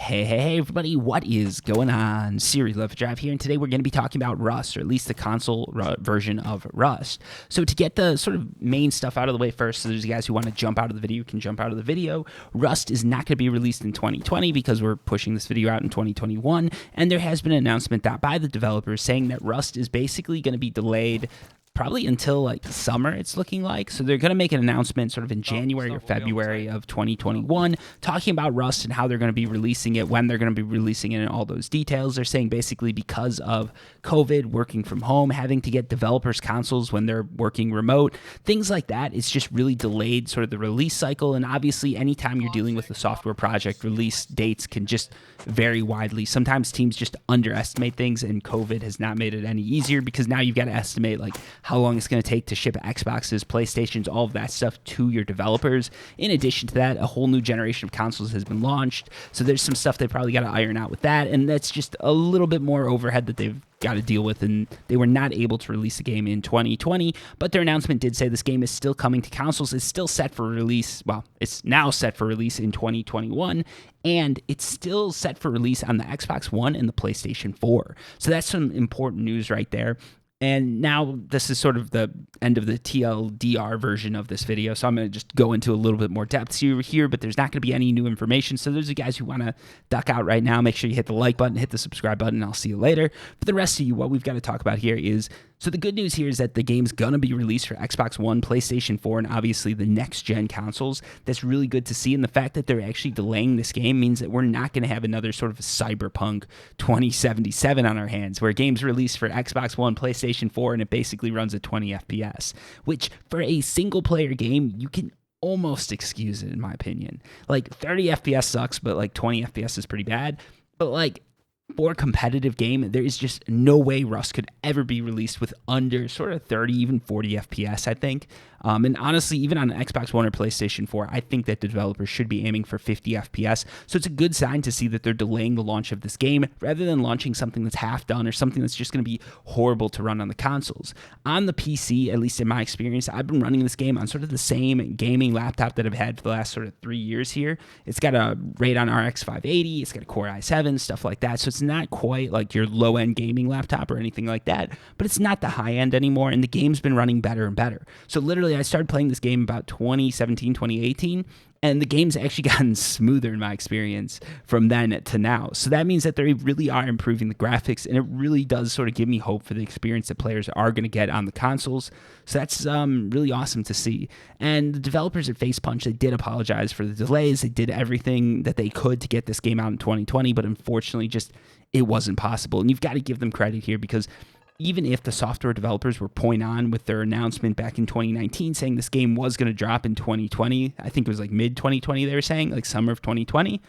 Hey, everybody, what is going on? Siri Love Drive here, and today we're going to be talking about Rust, or at least the console version of Rust. So to get the sort of main stuff out of the way first, so there's guys who want to jump out of the video can jump out of the video. Rust is not going to be released in 2020 because we're pushing this video out in 2021, and there has been an announcement that by the developers saying that Rust is basically going to be delayed probably until like summer, it's looking like. So they're going to make an announcement sort of in January or February of 2021 talking about Rust and how they're going to be releasing it, when they're going to be releasing it, and all those details. They're saying basically because of COVID, working from home, having to get developers consoles when they're working remote, things like that, it's just really delayed sort of the release cycle. And obviously anytime you're dealing with a software project, release dates can just vary widely. Sometimes teams just underestimate things, and COVID has not made it any easier because now you've got to estimate like how long it's going to take to ship Xboxes, PlayStations, all of that stuff to your developers. In addition to that, a whole new generation of consoles has been launched, so there's some stuff they probably got to iron out with that, and that's just a little bit more overhead that they've got to deal with, and they were not able to release the game in 2020, but their announcement did say this game is still coming to consoles. It's still set for release, well, it's now set for release in 2021, and it's still set for release on the Xbox One and the PlayStation 4. So that's some important news right there. And now this is sort of the end of the TLDR version of this video, so I'm going to just go into a little bit more depth here, but there's not going to be any new information. So those are guys who want to duck out right now. Make sure you hit the like button, hit the subscribe button, and I'll see you later. For the rest of you, what we've got to talk about here is, so the good news here is that the game's going to be released for Xbox One, PlayStation 4, and obviously the next-gen consoles. That's really good to see, and the fact that they're actually delaying this game means that we're not going to have another sort of Cyberpunk 2077 on our hands, where games released for Xbox One, PlayStation 4, and it basically runs at 20 FPS, which for a single-player game, you can almost excuse it, in my opinion. Like, 30 FPS sucks, but like 20 FPS is pretty bad. But like, for a competitive game, there is just no way Rust could ever be released with under sort of 30, even 40 FPS, I think. And honestly, even on Xbox One or PlayStation 4, I think that the developers should be aiming for 50 FPS. So it's a good sign to see that they're delaying the launch of this game rather than launching something that's half done or something that's just going to be horrible to run on the consoles. On the PC, at least in my experience, I've been running this game on sort of the same gaming laptop that I've had for the last sort of 3 years here. It's got a Radeon RX 580, it's got a Core i7, stuff like that. So it's not quite like your low-end gaming laptop or anything like that, but it's not the high-end anymore, and the game's been running better and better. So literally, I started playing this game about 2017, 2018, and the game's actually gotten smoother in my experience from then to now. So that means that they really are improving the graphics, and it really does sort of give me hope for the experience that players are going to get on the consoles. So that's really awesome to see. And the developers at Facepunch, they did apologize for the delays. They did everything that they could to get this game out in 2020, but unfortunately just it wasn't possible. And you've got to give them credit here, because even if the software developers were point on with their announcement back in 2019 saying this game was going to drop in 2020, I think it was like mid-2020 they were saying, like summer of 2020,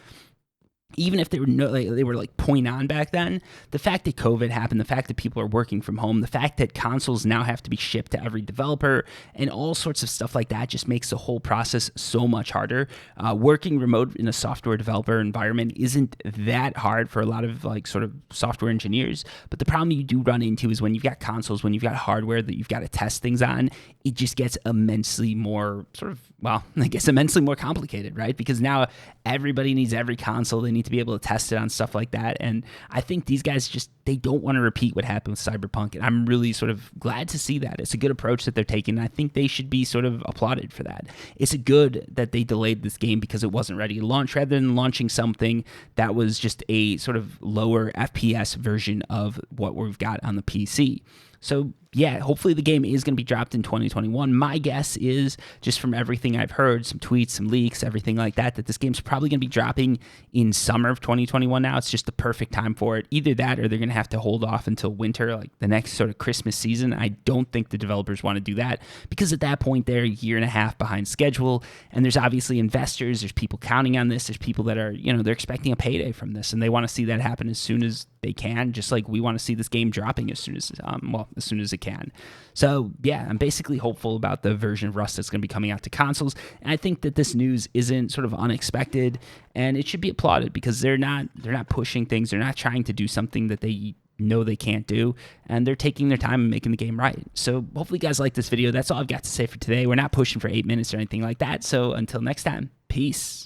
even if they were like point on back then, the fact that COVID happened, the fact that people are working from home, the fact that consoles now have to be shipped to every developer, and all sorts of stuff like that just makes the whole process so much harder. Working remote in a software developer environment isn't that hard for a lot of like sort of software engineers, but the problem you do run into is when you've got consoles, when you've got hardware that you've got to test things on, it just gets immensely more sort of, well, I guess immensely more complicated, right? Because now everybody needs every console. They need to be able to test it on stuff like that. And I think these guys just, they don't want to repeat what happened with Cyberpunk. And I'm really sort of glad to see that. It's a good approach that they're taking. And I think they should be sort of applauded for that. It's good that they delayed this game because it wasn't ready to launch, rather than launching something that was just a sort of lower FPS version of what we've got on the PC. So yeah, hopefully the game is going to be dropped in 2021. My guess is, just from everything I've heard, some tweets, some leaks, everything like that, that this game's probably going to be dropping in summer of 2021 now. It's just the perfect time for it. Either that, or they're going to have to hold off until winter, like the next sort of Christmas season. I don't think the developers want to do that, because at that point they're a year and a half behind schedule, and there's obviously investors, there's people counting on this, there's people that are, they're expecting a payday from this, and they want to see that happen as soon as they can, just like we want to see this game dropping as soon as it can. So yeah, I'm basically hopeful about the version of Rust that's going to be coming out to consoles, and I think that this news isn't sort of unexpected, and it should be applauded, because they're not pushing things, they're not trying to do something that they know they can't do, and they're taking their time and making the game right. So hopefully you guys like this video. That's all I've got to say for today. We're not pushing for 8 minutes or anything like that, so until next time, peace.